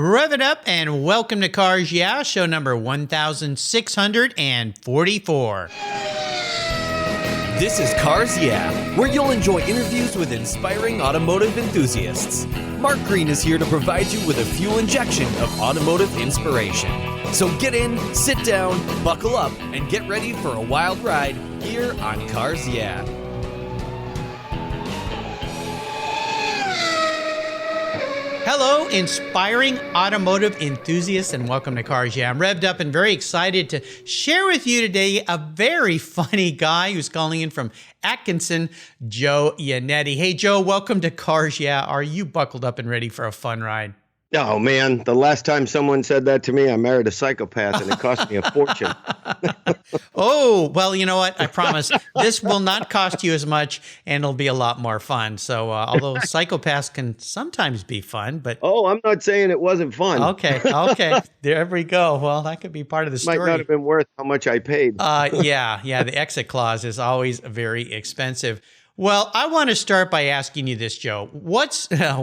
Rev it up and welcome to Cars Yeah, show number 1644. This is Cars Yeah, where you'll enjoy interviews with inspiring automotive enthusiasts. Mark Green is here to provide you with a fuel injection of automotive inspiration. So get in, sit down, buckle up, and get ready for a wild ride here on Cars Yeah. Hello, inspiring automotive enthusiasts, and welcome to Cars Yeah. I'm revved up and very excited to share with you today a very funny guy who's calling in from Atkinson, Joe Yannetty. Hey, Joe, welcome to Cars Yeah. Are you buckled up and ready for a fun ride? Oh, man, the last time someone said that to me, I married a psychopath, and it cost me a fortune. Oh, well, you know what? I promise this will not cost you as much, and it'll be a lot more fun. So, although psychopaths can sometimes be fun, but... Oh, I'm not saying it wasn't fun. Okay. There we go. Well, that could be part of the story. Might not have been worth how much I paid. Yeah. The exit clause is always very expensive. Well, I want to start by asking you this, Joe.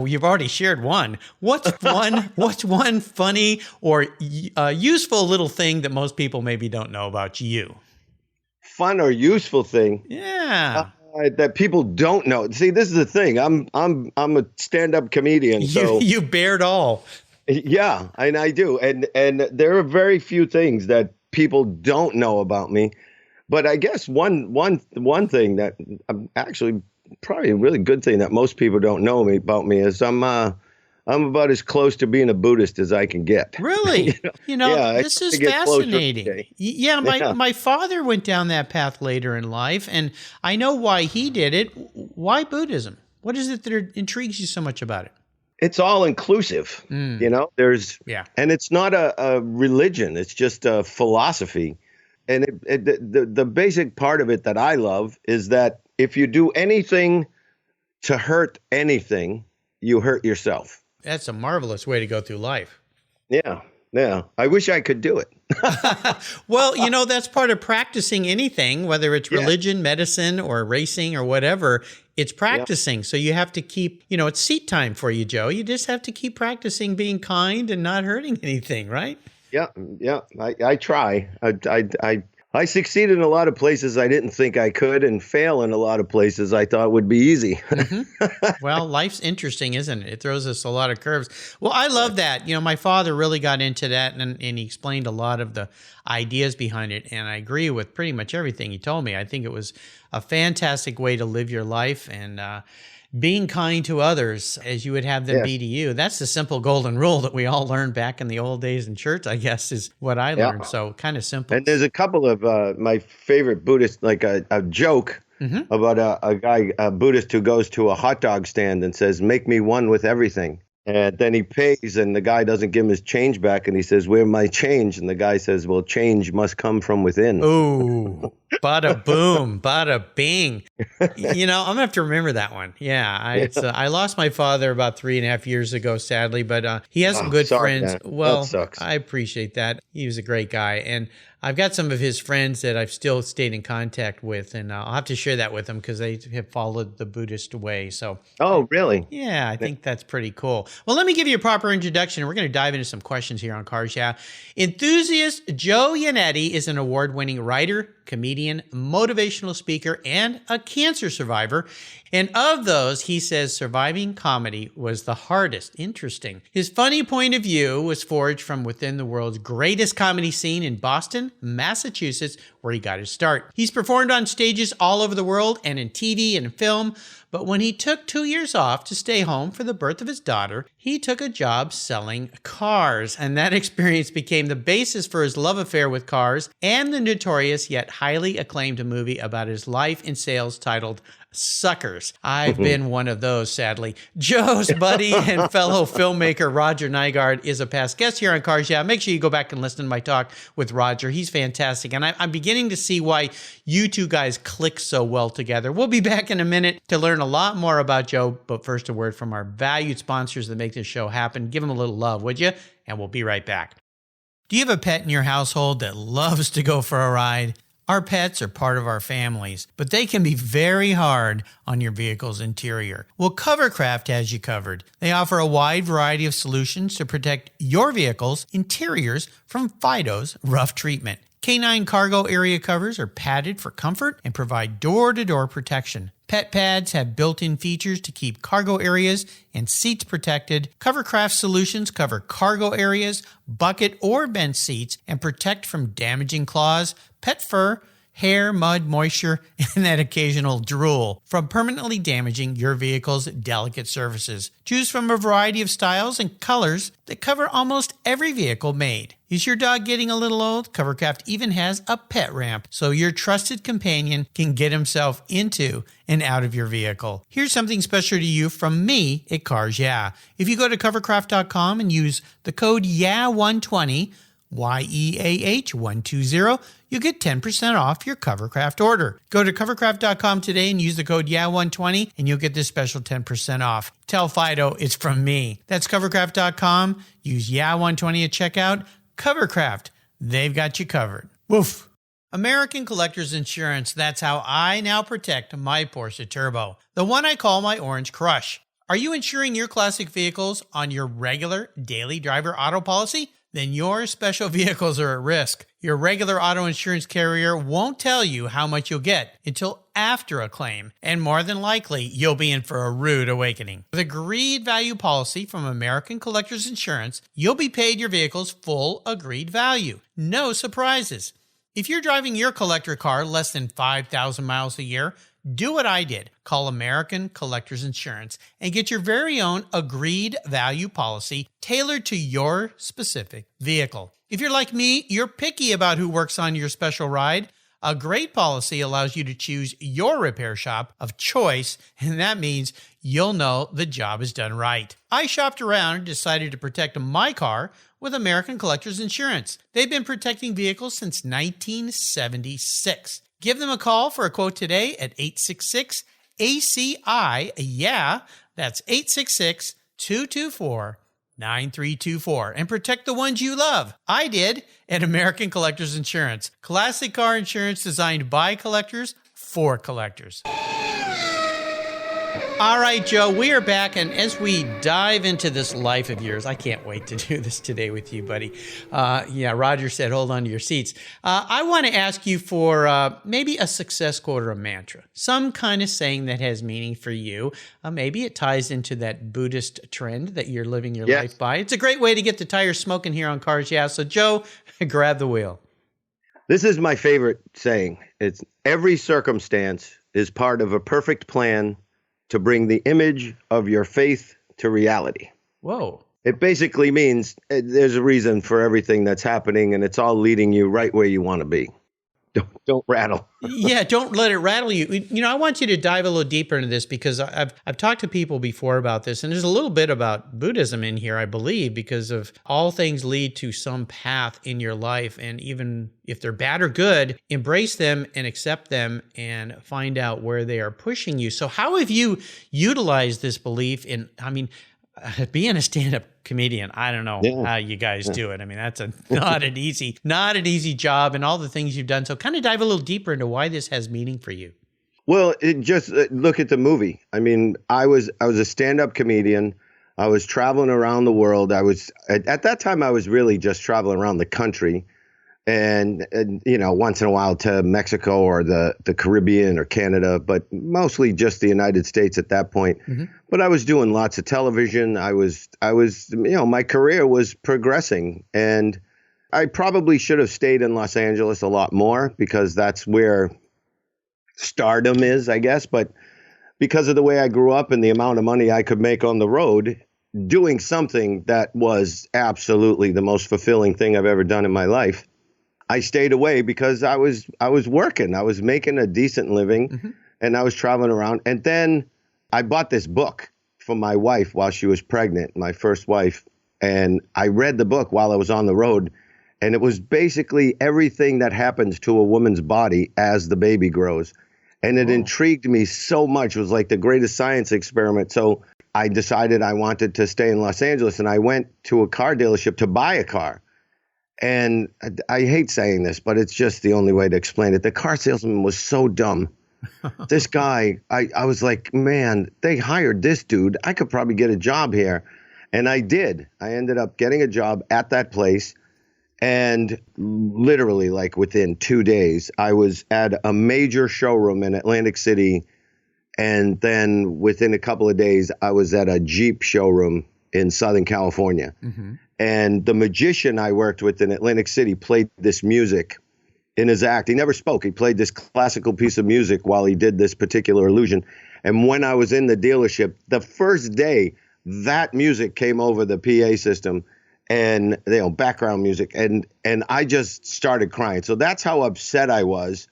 You've already shared one. What's one funny or useful little thing that most people maybe don't know about you? Fun or useful thing? Yeah. That people don't know. See, this is the thing. I'm a stand-up comedian, so you bear it all. Yeah, and I do. And there are very few things that people don't know about me. But I guess one thing that actually probably a really good thing that most people don't know about me is I'm about as close to being a Buddhist as I can get. Really? Yeah, this is fascinating. Yeah, my father went down that path later in life, and I know why he did it. Why Buddhism? What is it that intrigues you so much about it? It's all inclusive. And it's not a religion. It's just a philosophy. And the basic part of it that I love is that if you do anything to hurt anything, you hurt yourself. That's a marvelous way to go through life. Yeah. I wish I could do it. Well, that's part of practicing anything, whether it's religion, medicine, or racing or whatever. It's practicing. So you have to keep, it's seat time for you, Joe. You just have to keep practicing being kind and not hurting anything, right? Yeah. I try. I succeed in a lot of places I didn't think I could, and fail in a lot of places I thought would be easy. Mm-hmm. Well, life's interesting, isn't it? It throws us a lot of curves. Well, I love that. My father really got into that, and he explained a lot of the ideas behind it, and I agree with pretty much everything he told me. I think it was a fantastic way to live your life, and being kind to others as you would have them be to you. That's the simple golden rule that we all learned back in the old days in church, I guess, is what I learned. Yeah. So kind of simple. And there's a couple of my favorite Buddhist, like a joke about a Buddhist who goes to a hot dog stand and says, "Make me one with everything." And then he pays, and the guy doesn't give him his change back, and he says, "Where's my change?" And the guy says, "Well, change must come from within." Ooh, bada boom, bada bing. I'm gonna have to remember that one. Yeah, I lost my father about 3.5 years ago, sadly, but he has some good friends. Man. Well, that sucks. I appreciate that. He was a great guy, and I've got some of his friends that I've still stayed in contact with, and I'll have to share that with them because they have followed the Buddhist way. So, oh, really? Yeah, I think that's pretty cool. Well, let me give you a proper introduction. We're going to dive into some questions here on Cars Yeah. Enthusiast Joe Yannetty is an award-winning writer, comedian, motivational speaker, and a cancer survivor. And of those, he says surviving comedy was the hardest. Interesting. His funny point of view was forged from within the world's greatest comedy scene in Boston, Massachusetts, where he got his start. He's performed on stages all over the world and in TV and film. But when he took 2 years off to stay home for the birth of his daughter, he took a job selling cars. And that experience became the basis for his love affair with cars and the notorious yet highly acclaimed movie about his life in sales titled Suckers. I've been one of those, sadly. Joe's buddy and fellow filmmaker Roger Nygaard is a past guest here on Cars Yeah. Make sure you go back and listen to my talk with Roger. He's fantastic. And I'm beginning to see why you two guys click so well together. We'll be back in a minute to learn a lot more about Joe. But first, a word from our valued sponsors that make this show happen. Give them a little love, would you? And we'll be right back. Do you have a pet in your household that loves to go for a ride? Our pets are part of our families, but they can be very hard on your vehicle's interior. Well, Covercraft has you covered. They offer a wide variety of solutions to protect your vehicle's interiors from Fido's rough treatment. Canine cargo area covers are padded for comfort and provide door-to-door protection. Pet pads have built-in features to keep cargo areas and seats protected. Covercraft solutions cover cargo areas, bucket or bench seats, and protect from damaging claws, pet fur, hair, mud, moisture, and that occasional drool from permanently damaging your vehicle's delicate surfaces. Choose from a variety of styles and colors that cover almost every vehicle made. Is your dog getting a little old? Covercraft even has a pet ramp so your trusted companion can get himself into and out of your vehicle. Here's something special to you from me at Cars Yeah. If you go to covercraft.com and use the code YEAH120, YEAH120, you get 10% off your Covercraft order. Go to covercraft.com today and use the code YEAH120 and you'll get this special 10% off. Tell Fido it's from me. That's covercraft.com. Use YEAH120 at checkout. Covercraft, they've got you covered. Woof. American Collectors Insurance, that's how I now protect my Porsche Turbo, the one I call my Orange Crush. Are you insuring your classic vehicles on your regular daily driver auto policy? Then your special vehicles are at risk. Your regular auto insurance carrier won't tell you how much you'll get until after a claim, and more than likely, you'll be in for a rude awakening. With agreed value policy from American Collectors Insurance, you'll be paid your vehicle's full agreed value. No surprises. If you're driving your collector car less than 5,000 miles a year, do what I did. Call American Collectors Insurance and get your very own agreed value policy tailored to your specific vehicle. If you're like me, you're picky about who works on your special ride. A great policy allows you to choose your repair shop of choice, and that means you'll know the job is done right. I shopped around and decided to protect my car with American Collectors Insurance. They've been protecting vehicles since 1976. Give them a call for a quote today at 866-ACI-YEAH. That's 866-224-9324. And protect the ones you love. I did at American Collectors Insurance. Classic car insurance designed by collectors for collectors. All right, Joe, we are back, and as we dive into this life of yours, I can't wait to do this today with you, buddy. Roger said, hold on to your seats. I want to ask you for maybe a success quote or a mantra, some kind of saying that has meaning for you. Maybe it ties into that Buddhist trend that you're living your life by. It's a great way to get the tires smoking here on Cars Yeah. So, Joe, grab the wheel. This is my favorite saying. It's every circumstance is part of a perfect plan to bring the image of your faith to reality. Whoa. It basically means there's a reason for everything that's happening, and it's all leading you right where you want to be. Don't rattle. Yeah, don't let it rattle you. You know, I want you to dive a little deeper into this because I've talked to people before about this, and there's a little bit about Buddhism in here, I believe, because of all things lead to some path in your life, and even if they're bad or good, embrace them and accept them and find out where they are pushing you. So how have you utilized this belief in, being a stand-up comedian? I don't know how you guys do it. I mean, that's not an easy job, and all the things you've done. So kind of dive a little deeper into why this has meaning for you. Well, just look at the movie. I mean, I was a stand-up comedian. I was traveling around the world. At that time, I was really just traveling around the country. And once in a while to Mexico or the Caribbean or Canada, but mostly just the United States at that point. Mm-hmm. But I was doing lots of television. I was, my career was progressing, and I probably should have stayed in Los Angeles a lot more because that's where stardom is, I guess. But because of the way I grew up and the amount of money I could make on the road, doing something that was absolutely the most fulfilling thing I've ever done in my life, I stayed away because I was working. I was making a decent living, mm-hmm. and I was traveling around. And then I bought this book for my wife while she was pregnant, my first wife. And I read the book while I was on the road. And it was basically everything that happens to a woman's body as the baby grows. And it intrigued me so much. It was like the greatest science experiment. So I decided I wanted to stay in Los Angeles, and I went to a car dealership to buy a car. And I hate saying this, but it's just the only way to explain it. The car salesman was so dumb. This guy, I was like, man, they hired this dude. I could probably get a job here. And I did. I ended up getting a job at that place. And literally, like within 2 days, I was at a major showroom in Atlantic City. And then within a couple of days, I was at a Jeep showroom in Southern California. Mm-hmm. And the magician I worked with in Atlantic City played this music in his act. He never spoke. He played this classical piece of music while he did this particular illusion. And when I was in the dealership, the first day, that music came over the PA system and, you know, background music. And I just started crying. So that's how upset I was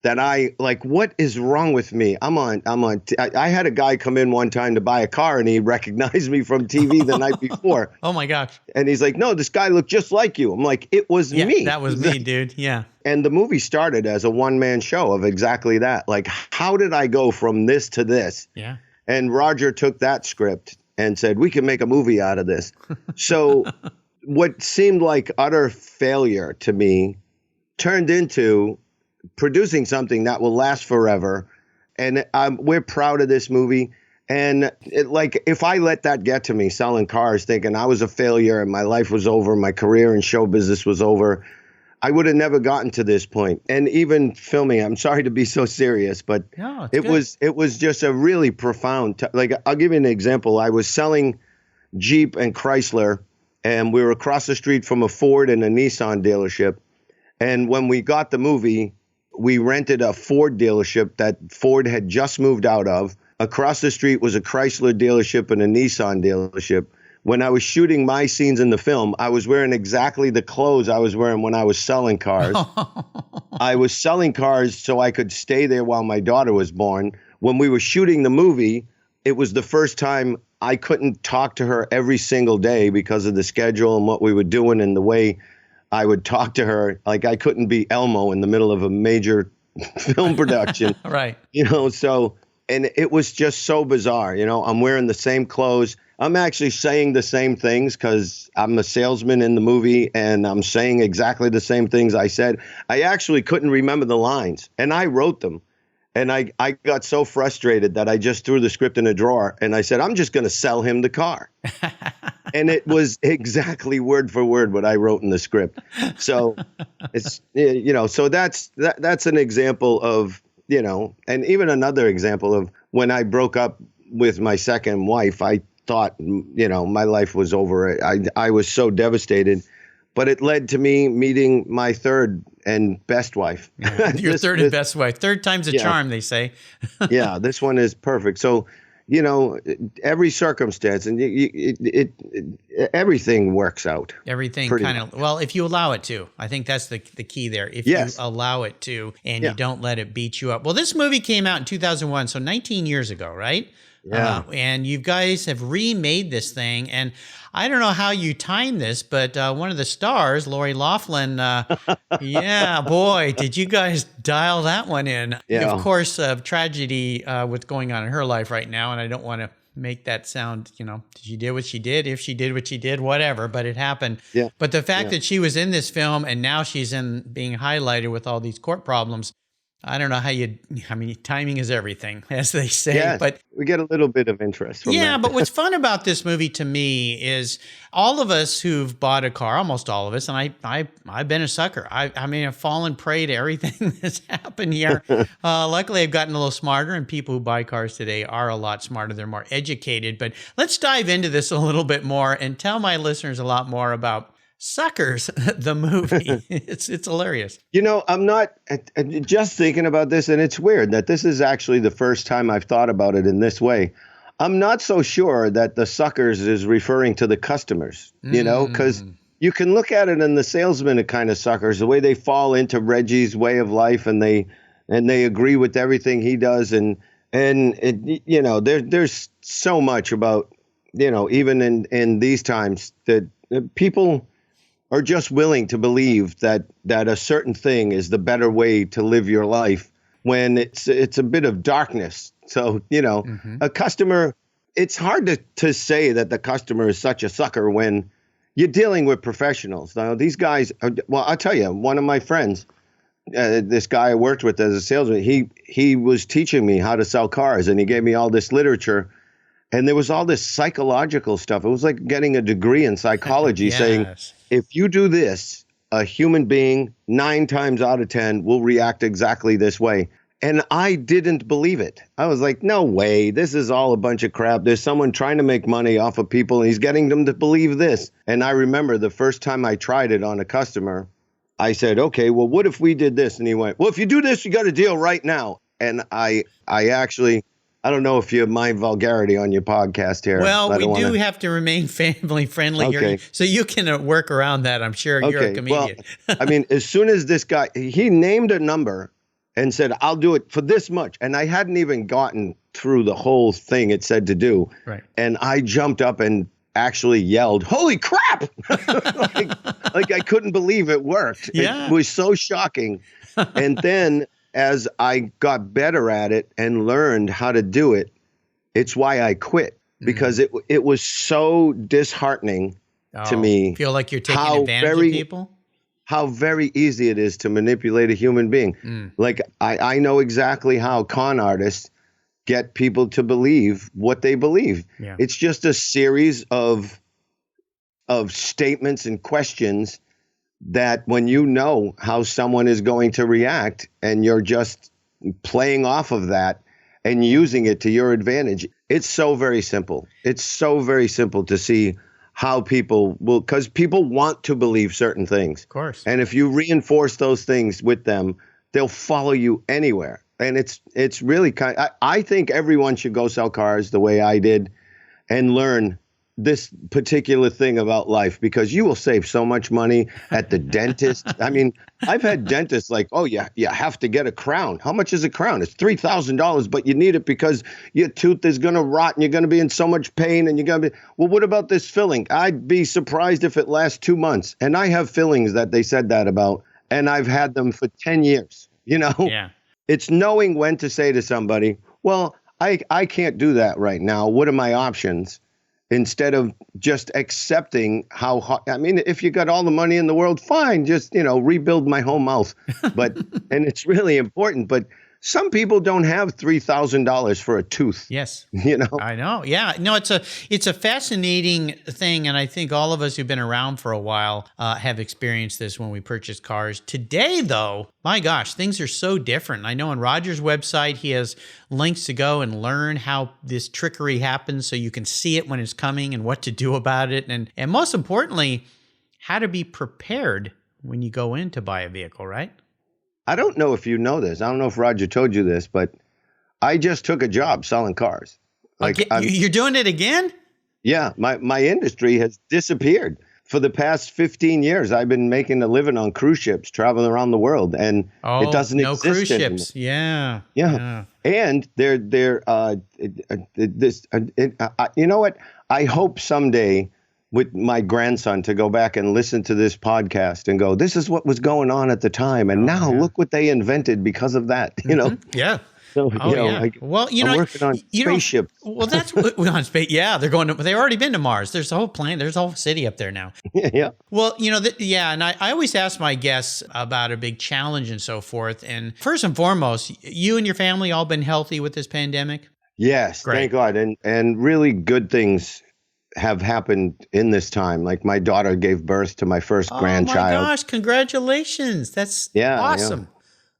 that I like, what is wrong with me? I had a guy come in one time to buy a car and he recognized me from TV the night before. Oh my gosh. And he's like, no, this guy looked just like you. I'm like, it was me. That was me, dude. Yeah. And the movie started as a one-man show of exactly that. Like, how did I go from this to this? Yeah. And Roger took that script and said, we can make a movie out of this. So what seemed like utter failure to me turned into producing something that will last forever. And we're proud of this movie. And like, if I let that get to me selling cars, thinking I was a failure and my life was over, my career in show business was over, I would have never gotten to this point. And even filming, I'm sorry to be so serious, but it was just a really profound, like, I'll give you an example. I was selling Jeep and Chrysler, and we were across the street from a Ford and a Nissan dealership. And when we got the movie, we rented a Ford dealership that Ford had just moved out of. Across the street was a Chrysler dealership and a Nissan dealership. When I was shooting my scenes in the film, I was wearing exactly the clothes I was wearing when I was selling cars. I was selling cars so I could stay there while my daughter was born. When we were shooting the movie, it was the first time I couldn't talk to her every single day because of the schedule and what we were doing and the way I would talk to her. Like, I couldn't be Elmo in the middle of a major film production. Right. You know, so, and it was just so bizarre. You know, I'm wearing the same clothes. I'm actually saying the same things because I'm a salesman in the movie and I'm saying exactly the same things I said. I actually couldn't remember the lines and I wrote them. And I got so frustrated that I just threw the script in a drawer and I said, I'm just going to sell him the car. And it was exactly word for word what I wrote in the script. So it's, you know, so that's an example of, you know, and even another example of when I broke up with my second wife, I thought, you know, my life was over. I was so devastated, but it led to me meeting my third and best wife. Yeah, your third and best wife. Third time's a charm, they say. Yeah, this one is perfect. So, you know, every circumstance and everything works out. Everything kind of, well, if you allow it to. I think that's the key there. If you allow it to and you don't let it beat you up. Well, this movie came out in 2001, so 19 years ago, right? Yeah. And you guys have remade this thing. And I don't know how you timed this, but one of the stars, Lori Loughlin, yeah, boy, did you guys dial that one in. Yeah. Of course, tragedy, what's going on in her life right now. And I don't want to make that sound, you know, she did what she did, if she did what she did, whatever, but it happened. Yeah. But the fact that she was in this film and now she's being highlighted with all these court problems, I don't know how timing is everything, as they say. Yes, but we get a little bit of interest from that. But what's fun about this movie to me is all of us who've bought a car, almost all of us, and I've been a sucker. I've fallen prey to everything that's happened here. Luckily, I've gotten a little smarter, and people who buy cars today are a lot smarter. They're more educated. But let's dive into this a little bit more and tell my listeners a lot more about Suckers, the movie. It's hilarious. You know, I'm not just thinking about this, and it's weird that this is actually the first time I've thought about it in this way. I'm not so sure that the suckers is referring to the customers, you know, because you can look at it and the salesmen are kind of suckers, the way they fall into Reggie's way of life and they agree with everything he does. And it, you know, there's so much about, you know, even in these times that people are just willing to believe that a certain thing is the better way to live your life when it's a bit of darkness. So, you know, a customer, it's hard to say that the customer is such a sucker when, you're dealing with professionals. Now, these guys, well, I'll tell you, one of my friends, this guy I worked with as a salesman, he was teaching me how to sell cars, and he gave me all this literature, and there was all this psychological stuff. It was like getting a degree in psychology saying, if you do this, a human being 9 times out of 10 will react exactly this way. And I didn't believe it. I was like, no way. This is all a bunch of crap. There's someone trying to make money off of people, and he's getting them to believe this. And I remember the first time I tried it on a customer, I said, okay, well, what if we did this? And he went, well, if you do this, you got a deal right now. And I actually, I don't know if you mind vulgarity on your podcast here. Well, we do have to remain family friendly here, so you can work around that. I'm sure you're a comedian. Well, I mean, as soon as this guy, he named a number and said, I'll do it for this much. And I hadn't even gotten through the whole thing it said to do. Right. And I jumped up and actually yelled, holy crap! like I couldn't believe it worked. Yeah. It was so shocking. And then as I got better at it and learned how to do it, it's why I quit, because it was so disheartening to me. Feel like you're taking advantage of people? How very easy it is to manipulate a human being. Like I know exactly how con artists get people to believe what they believe. Yeah. It's just a series of statements and questions that when you know how someone is going to react and you're just playing off of that and using it to your advantage, it's so very simple. It's so very simple to see how people will, because people want to believe certain things. Of course. And if you reinforce those things with them, they'll follow you anywhere. And it's really I think everyone should go sell cars the way I did and learn this particular thing about life, because you will save so much money at the dentist. I mean, I've had dentists like, oh, yeah, you have to get a crown. How much is a crown? It's $3,000, but you need it because your tooth is going to rot and you're going to be in so much pain and you're going to be, well, what about this filling? I'd be surprised if it lasts 2 months. And I have fillings that they said that about, and I've had them for 10 years, you know? Yeah. It's knowing when to say to somebody, well, I can't do that right now. What are my options? Instead of just accepting how hard, I mean, if you got all the money in the world, fine, just, rebuild my whole mouth. But, and it's really important, but some people don't have $3,000 for a tooth. Yes. I know. Yeah. No, it's a fascinating thing. And I think all of us who've been around for a while have experienced this when we purchase cars. Today, though, my gosh, things are so different. I know on Roger's website, he has links to go and learn how this trickery happens so you can see it when it's coming and what to do about it. And most importantly, how to be prepared when you go in to buy a vehicle, right? I don't know if you know this. I don't know if Roger told you this, but I just took a job selling cars. Like you're doing it again? Yeah, my industry has disappeared. For the past 15 years, I've been making a living on cruise ships, traveling around the world, and it doesn't exist anymore. No cruise ships. Yeah. And you know what? I hope someday with my grandson to go back and listen to this podcast and go, this is what was going on at the time. And now look what they invented because of that, Yeah. So, yeah. Well, I'm working on spaceships. Well, that's on space. Yeah. They've already been to Mars. There's a whole planet. There's a whole city up there now. Yeah. Well, and I always ask my guests about a big challenge and so forth. And first and foremost, you and your family all been healthy with this pandemic? Yes. Great. Thank God. And really good things have happened in this time. Like my daughter gave birth to my first grandchild. Oh my gosh, congratulations. That's awesome.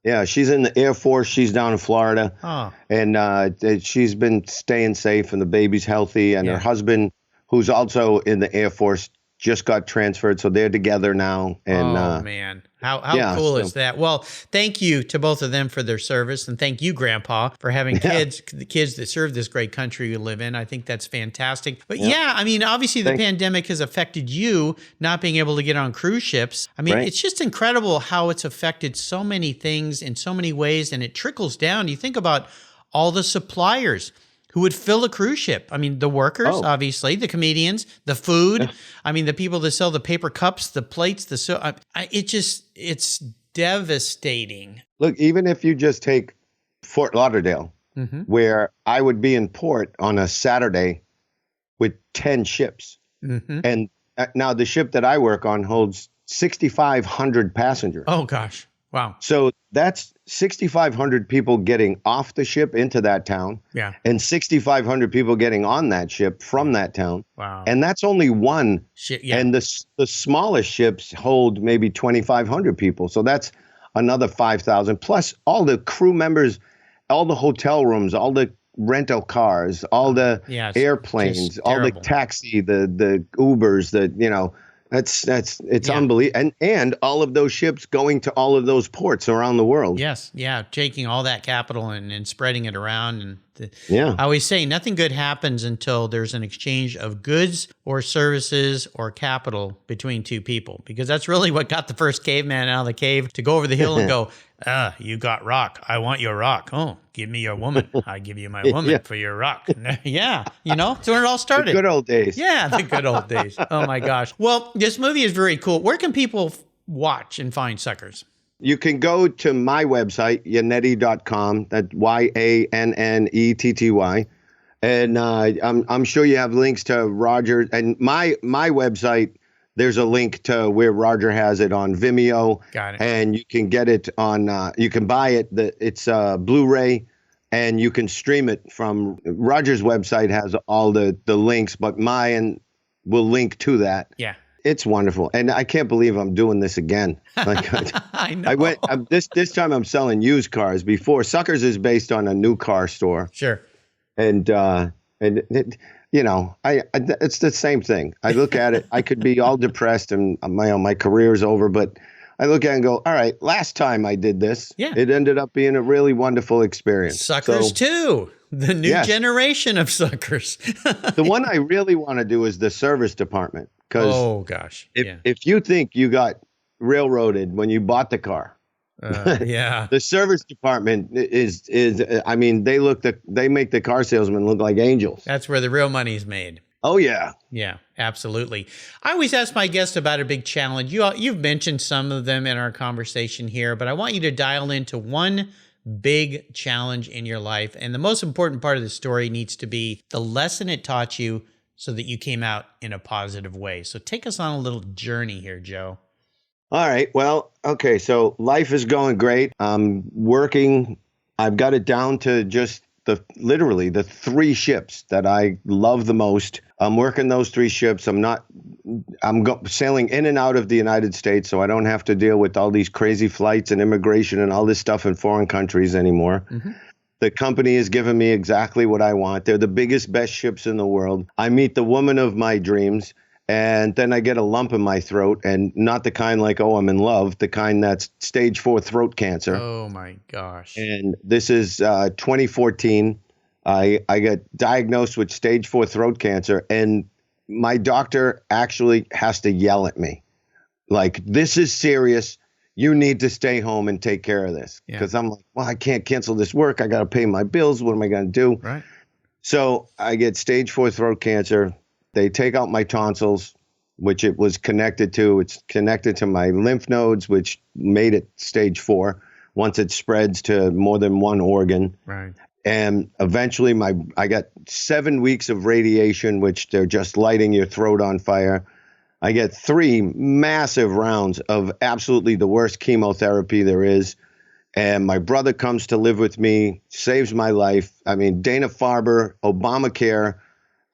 Yeah, she's in the Air Force. She's down in Florida. Oh. And she's been staying safe and the baby's healthy. And her husband, who's also in the Air Force, just got transferred. So they're together now. And, man. How cool is that? Well, thank you to both of them for their service. And thank you, Grandpa, for having the kids that serve this great country you live in. I think that's fantastic. But I mean, obviously the pandemic has affected you not being able to get on cruise ships. I mean, it's just incredible how it's affected so many things in so many ways. And it trickles down. You think about all the suppliers who would fill a cruise ship. I mean, the workers, obviously, the comedians, the food. Yeah. I mean, the people that sell the paper cups, the plates, it's devastating. Look, even if you just take Fort Lauderdale, where I would be in port on a Saturday with 10 ships, and now the ship that I work on holds 6,500 passengers. Oh, gosh. Wow. So that's 6,500 people getting off the ship into that town. Yeah. And 6,500 people getting on that ship from that town. Wow. And that's only one. Shit, yeah. And the smallest ships hold maybe 2,500 people. So that's another 5,000 plus all the crew members, all the hotel rooms, all the rental cars, all the airplanes, all the taxi, the Ubers, it's unbelievable. And all of those ships going to all of those ports around the world. Yes. Yeah. Taking all that capital and spreading it around. And I always say nothing good happens until there's an exchange of goods or services or capital between two people, because that's really what got the first caveman out of the cave to go over the hill and go, you got rock. I want your rock. Oh, give me your woman. I give you my woman for your rock. Yeah. That's when it all started. The good old days. Yeah. The good old days. Oh my gosh. Well, this movie is very cool. Where can people watch and find Suckers? You can go to my website, Yannetty.com. That's Yannetty. And I'm sure you have links to Roger. And my website, there's a link to where Roger has it on Vimeo. Got it. And you can get it on, you can buy it. It's Blu-ray, and you can stream it from Roger's website has all the links, but mine will link to that. Yeah. It's wonderful. And I can't believe I'm doing this again. Like I know. This time I'm selling used cars. Before, Suckers is based on a new car store. Sure. And it's the same thing. I look at it, I could be all depressed and my career's over, but I look at it and go, all right, last time I did this, it ended up being a really wonderful experience. Suckers 2, the new generation of Suckers. The one I really want to do is the service department. Because if you think you got railroaded when you bought the car, the service department is I mean, they make the car salesmen look like angels. That's where the real money's made. Oh yeah. Yeah, absolutely. I always ask my guests about a big challenge. You've mentioned some of them in our conversation here, but I want you to dial into one big challenge in your life. And the most important part of the story needs to be the lesson it taught you so that you came out in a positive way. So take us on a little journey here, Joe. All right. Well, okay. So life is going great. I'm working. I've got it down to just literally the 3 ships that I love the most. I'm working those 3 ships. I'm sailing in and out of the United States, so I don't have to deal with all these crazy flights and immigration and all this stuff in foreign countries anymore. Mm-hmm. The company has given me exactly what I want. They're the biggest, best ships in the world. I meet the woman of my dreams, and then I get a lump in my throat, and not the kind like, oh, I'm in love, the kind that's stage 4 throat cancer. Oh, my gosh. And this is 2014. I got diagnosed with stage 4 throat cancer, and my doctor actually has to yell at me. Like, this is serious. You need to stay home and take care of this. Because I'm like, well, I can't cancel this work. I got to pay my bills. What am I going to do? Right. So I get stage 4 throat cancer. They take out my tonsils, which it was connected to. It's connected to my lymph nodes, which made it stage 4 once it spreads to more than one organ. Right. And eventually I got 7 weeks of radiation, which they're just lighting your throat on fire. I get 3 massive rounds of absolutely the worst chemotherapy there is. And my brother comes to live with me, saves my life. I mean, Dana-Farber, Obamacare.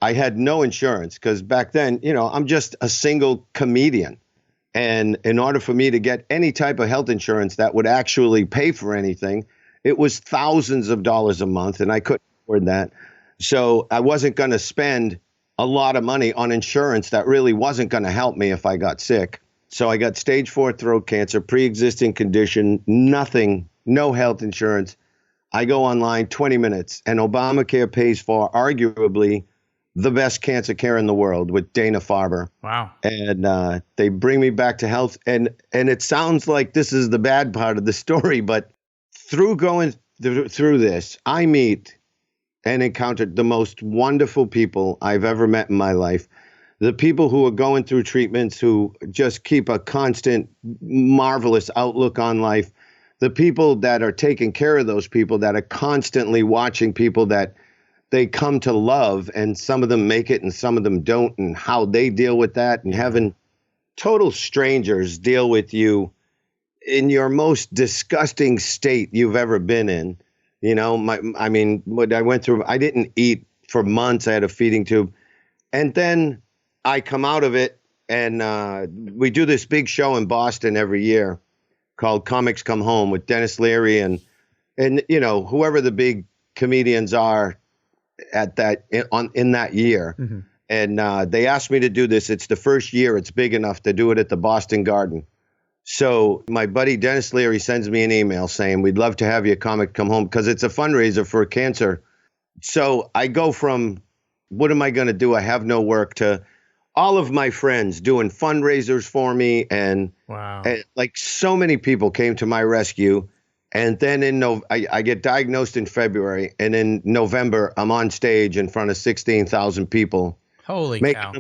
I had no insurance because back then, I'm just a single comedian. And in order for me to get any type of health insurance that would actually pay for anything, it was thousands of dollars a month, and I couldn't afford that. So I wasn't going to spend a lot of money on insurance that really wasn't going to help me if I got sick. So I got stage 4 throat cancer, pre-existing condition, nothing, no health insurance. I go online 20 minutes, and Obamacare pays for arguably the best cancer care in the world with Dana-Farber. Wow. And they bring me back to health. And it sounds like this is the bad part of the story, but through going through this, I meet and encountered the most wonderful people I've ever met in my life. The people who are going through treatments, who just keep a constant, marvelous outlook on life. The people that are taking care of those people, that are constantly watching people that they come to love, and some of them make it and some of them don't, and how they deal with that, and having total strangers deal with you in your most disgusting state you've ever been in. You know, what I went through, I didn't eat for months. I had a feeding tube. And then I come out of it, and we do this big show in Boston every year called Comics Come Home with Dennis Leary and you know, whoever the big comedians are at that in that year. Mm-hmm. And they asked me to do this. It's the first year it's big enough to do it at the Boston Garden. So my buddy Dennis Leary sends me an email saying, we'd love to have you Comic Come Home, because it's a fundraiser for cancer. So I go from, what am I going to do? I have no work, to all of my friends doing fundraisers for me. And, wow. And like, so many people came to my rescue. And then I get diagnosed in February, and in November, I'm on stage in front of 16,000 people. Holy cow.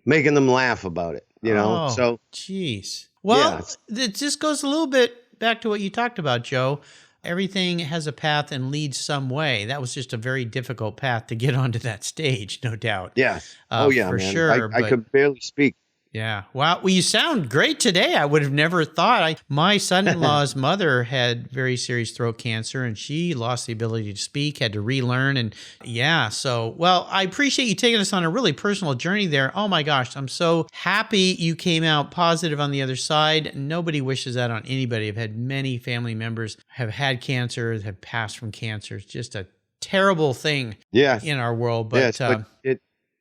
Making them laugh about it, you know? Oh, so, jeez. Well, it just goes a little bit back to what you talked about, Joe. Everything has a path and leads some way. That was just a very difficult path to get onto that stage, no doubt. Yeah. For man. sure. I could barely speak. Yeah. Wow. Well, you sound great today. I would have never thought. My son-in-law's mother had very serious throat cancer, and she lost the ability to speak, had to relearn. And yeah, so, well, I appreciate you taking us on a really personal journey there. Oh my gosh, I'm so happy you came out positive on the other side. Nobody wishes that on anybody. I've had many family members have had cancer, have passed from cancer. It's just a terrible thing in our world. But,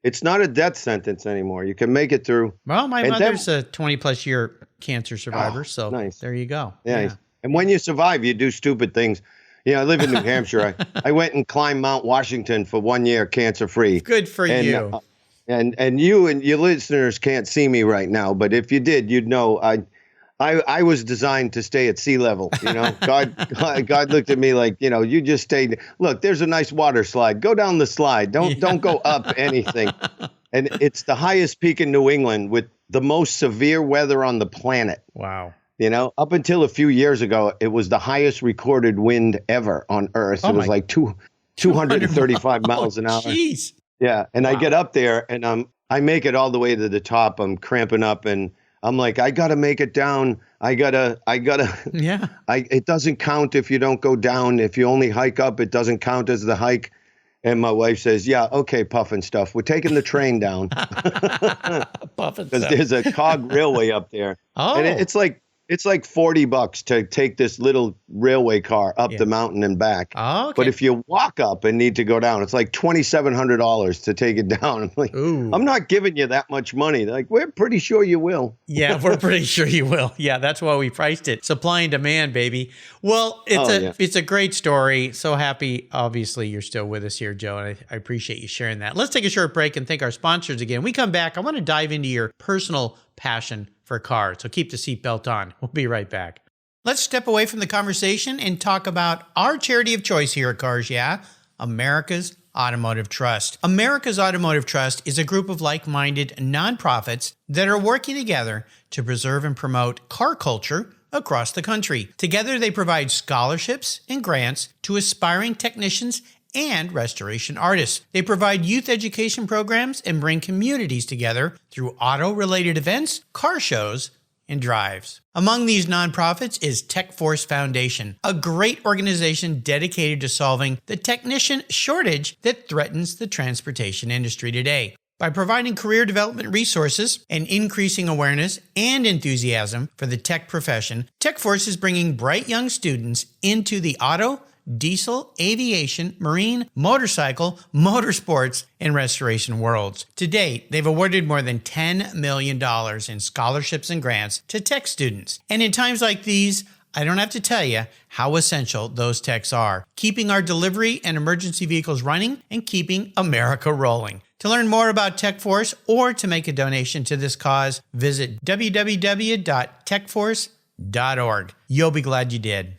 it's not a death sentence anymore. You can make it through. Well, my mother's a 20-plus year cancer survivor, so nice. There you go. Yeah. And when you survive, you do stupid things. You know, I live in New Hampshire. I went and climbed Mount Washington for 1 year cancer-free. Good for you. And you and your listeners can't see me right now, but if you did, you'd know I was designed to stay at sea level. You know, God looked at me like, you know, you just stayed. Look, there's a nice water slide. Go down the slide. Don't go up anything. And it's the highest peak in New England with the most severe weather on the planet. Wow. You know, up until a few years ago, it was the highest recorded wind ever on Earth. It was like 235 miles an hour. Jeez. Yeah. And I get up there, and I make it all the way to the top. I'm cramping up, and I'm like, I got to make it down. I gotta. Yeah. It doesn't count if you don't go down. If you only hike up, it doesn't count as the hike. And my wife says, yeah, okay, Puffin stuff. We're taking the train down. Puffin stuff. Because there's a cog railway up there. Oh. And it's like $40 to take this little railway car up the mountain and back. Oh, okay. But if you walk up and need to go down, it's like $2,700 to take it down. I'm like, ooh. I'm not giving you that much money. They're like, we're pretty sure you will. Yeah, we're pretty sure you will. Yeah, that's why we priced it. Supply and demand, baby. Well, it's a great story. So happy, obviously, you're still with us here, Joe, and I appreciate you sharing that. Let's take a short break and thank our sponsors again. When we come back, I want to dive into your personal passion for cars. So keep the seatbelt on. We'll be right back. Let's step away from the conversation and talk about our charity of choice here at Cars Yeah, America's Automotive Trust. America's Automotive Trust is a group of like-minded nonprofits that are working together to preserve and promote car culture across the country. Together, they provide scholarships and grants to aspiring technicians and restoration artists. They provide youth education programs and bring communities together through auto-related events, car shows, and drives. Among these nonprofits is Techforce Foundation, a great organization dedicated to solving the technician shortage that threatens the transportation industry today. By providing career development resources and increasing awareness and enthusiasm for the tech profession, Techforce is bringing bright young students into the auto, diesel, aviation, marine, motorcycle, motorsports, and restoration worlds. To date, they've awarded more than $10 million in scholarships and grants to tech students. And in times like these, I don't have to tell you how essential those techs are, keeping our delivery and emergency vehicles running and keeping America rolling. To learn more about Techforce or to make a donation to this cause, visit www.techforce.org. You'll be glad you did.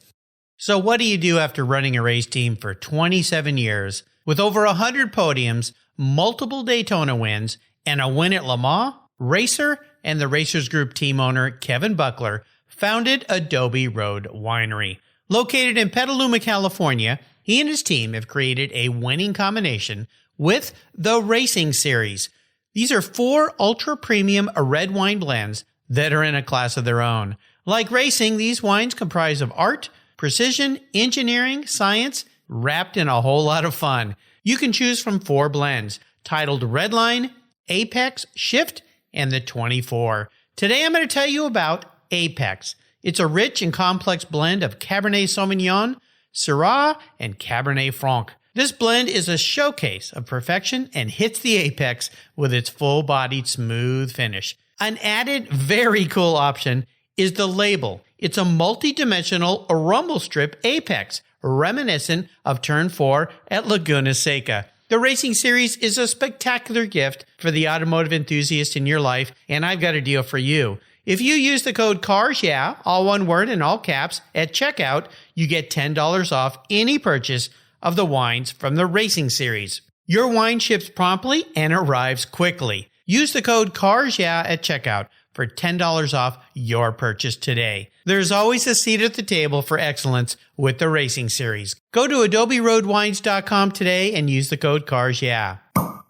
So what do you do after running a race team for 27 years with over 100 podiums, multiple Daytona wins, and a win at Le Mans? Racer and the Racers Group team owner Kevin Buckler founded Adobe Road Winery. Located in Petaluma, California, He and his team have created a winning combination with the Racing Series. These are 4 ultra-premium red wine blends that are in a class of their own. Like racing, these wines comprise of art, precision, engineering, science, wrapped in a whole lot of fun. You can choose from 4 blends, titled Redline, Apex, Shift, and the 24. Today I'm going to tell you about Apex. It's a rich and complex blend of Cabernet Sauvignon, Syrah, and Cabernet Franc. This blend is a showcase of perfection and hits the apex with its full-bodied smooth finish. An added very cool option is the label. It's a multi-dimensional rumble strip apex, reminiscent of Turn 4 at Laguna Seca. The Racing Series is a spectacular gift for the automotive enthusiast in your life, and I've got a deal for you. If you use the code CARSYEAH, all one word in all caps, at checkout, you get $10 off any purchase of the wines from the Racing Series. Your wine ships promptly and arrives quickly. Use the code CARSYEAH at checkout for $10 off your purchase today. There's always a seat at the table for excellence with the Racing Series. Go to adoberoadwines.com today and use the code CARSYEAH.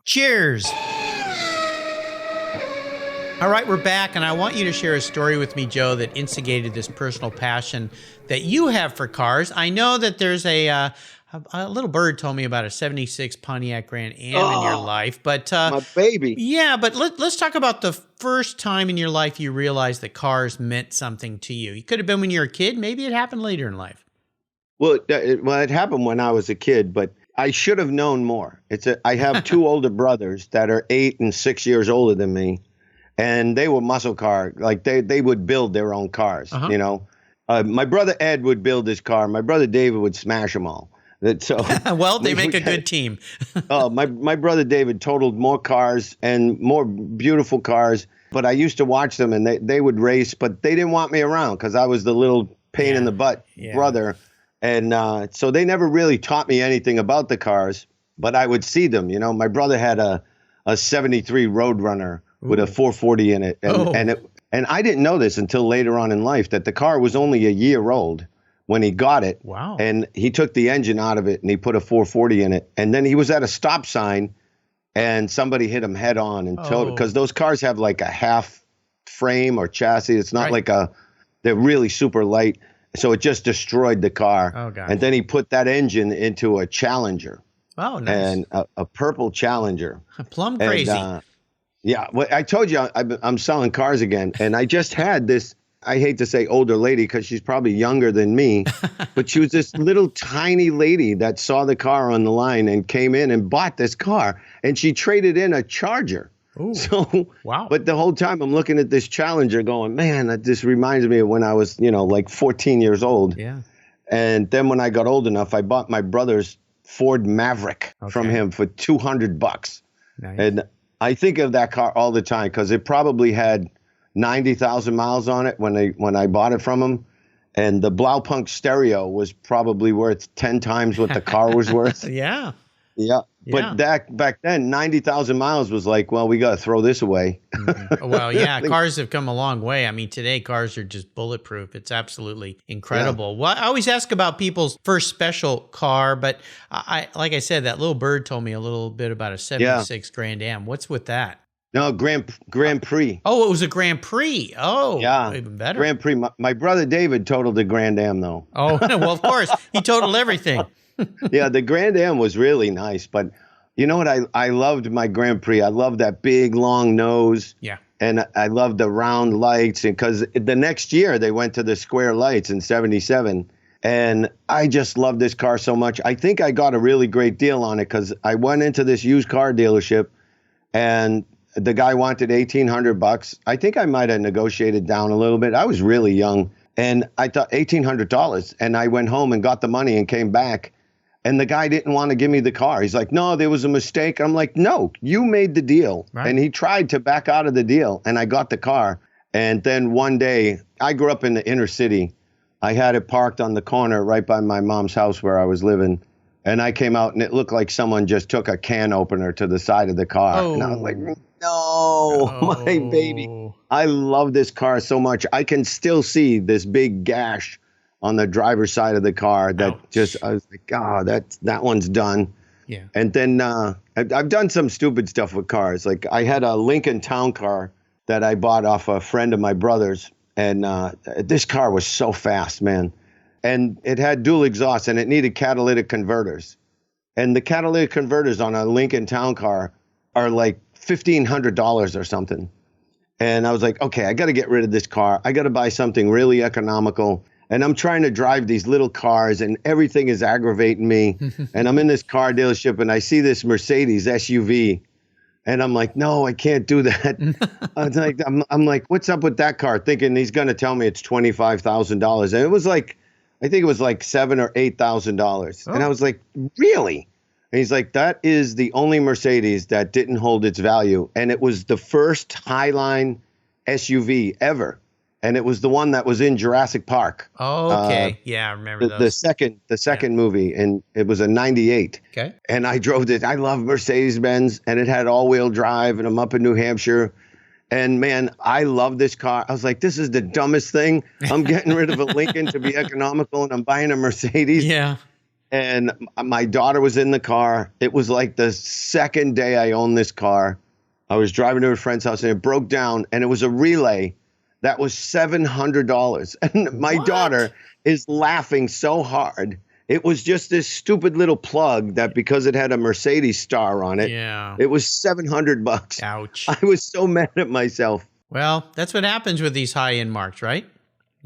Cheers! All right, we're back, and I want you to share a story with me, Joe, that instigated this personal passion that you have for cars. I know that there's a little bird told me about a 76 Pontiac Grand Am in your life, but my baby. Yeah, but let's talk about the first time in your life you realized that cars meant something to you. It could have been when you were a kid. Maybe it happened later in life. Well, it happened when I was a kid, but I should have known more. I have 2 older brothers that are 8 and 6 years older than me, and they were muscle car. Like they would build their own cars. You know, my brother Ed would build his car. My brother David would smash them all. So well, they make a good team. My brother David totaled more cars and more beautiful cars, but I used to watch them and they would race, but they didn't want me around because I was the little pain in the butt brother. And so they never really taught me anything about the cars, but I would see them. You know, my brother had a 73 Roadrunner with a 440 in it. And I didn't know this until later on in life, that the car was only a year old when he got it. Wow. And he took the engine out of it and he put a 440 in it. And then he was at a stop sign and somebody hit him head on and towed it, because those cars have like a half frame or chassis. It's not like they're really super light. So it just destroyed the car. Oh, God. And then he put that engine into a Challenger. Oh, nice. And a purple Challenger. Plumb crazy. And, yeah. Well, I told you I'm selling cars again. And I just had this, I hate to say older lady because she's probably younger than me, but she was this little tiny lady that saw the car on the line and came in and bought this car, and she traded in a Charger. Ooh, so, wow. But the whole time I'm looking at this Challenger going, man, that just reminds me of when I was, like 14 years old. Yeah. And then when I got old enough, I bought my brother's Ford Maverick from him for $200. Nice. And I think of that car all the time because it probably had 90,000 miles on it when I bought it from him. And the Blaupunk stereo was probably worth 10 times what the car was worth. Yeah. Yeah. But back then, 90,000 miles was like, well, we got to throw this away. Well, yeah, cars have come a long way. I mean, today cars are just bulletproof. It's absolutely incredible. Yeah. Well, I always ask about people's first special car, but like I said, that little bird told me a little bit about a 76 Grand Am. What's with that? No, Grand Prix. Oh, it was a Grand Prix. Oh, yeah, even better. Grand Prix. My brother David totaled the Grand Am, though. Oh, well, of course. He totaled everything. Yeah, the Grand Am was really nice. But you know what? I loved my Grand Prix. I loved that big, long nose. Yeah. And I loved the round lights. And because the next year they went to the square lights in 77. And I just loved this car so much. I think I got a really great deal on it because I went into this used car dealership and the guy wanted $1,800. I think I might have negotiated down a little bit. I was really young. And I thought $1,800. And I went home and got the money and came back. And the guy didn't want to give me the car. He's like, no, there was a mistake. I'm like, no, you made the deal. Right. And he tried to back out of the deal. And I got the car. And then one day, I grew up in the inner city. I had it parked on the corner right by my mom's house where I was living. And I came out and it looked like someone just took a can opener to the side of the car. And I was like, no, my baby. I love this car so much. I can still see this big gash on the driver's side of the car that Ouch. I was like, oh, that one's done. Yeah. And then I've done some stupid stuff with cars. Like I had a Lincoln Town Car that I bought off a friend of my brother's. And this car was so fast, man. And it had dual exhaust and it needed catalytic converters. And the catalytic converters on a Lincoln Town Car are like $1,500 or something. And I was like, okay, I got to get rid of this car. I got to buy something really economical. And I'm trying to drive these little cars and everything is aggravating me. And I'm in this car dealership and I see this Mercedes SUV. And I'm like, no, I can't do that. I'm like, what's up with that car? Thinking he's going to tell me it's $25,000. And it was like, I think it was like $7,000 or $8,000. And I was like, really? And he's like, that is the only Mercedes that didn't hold its value. And it was the first Highline SUV ever. And it was the one that was in Jurassic Park. Oh, okay. Yeah, I remember those. The second movie, and it was a 98. Okay. And I drove this. I love Mercedes-Benz, and it had all-wheel drive, and I'm up in New Hampshire. And, man, I love this car. I was like, this is the dumbest thing. I'm getting rid of a Lincoln to be economical, and I'm buying a Mercedes. Yeah. And my daughter was in the car. It was like the second day I owned this car. I was driving to a friend's house, and it broke down, and it was a relay. That was $700. And my daughter is laughing so hard. It was just this stupid little plug that because it had a Mercedes star on it, it was $700. Ouch. I was so mad at myself. Well, that's what happens with these high-end marks, right?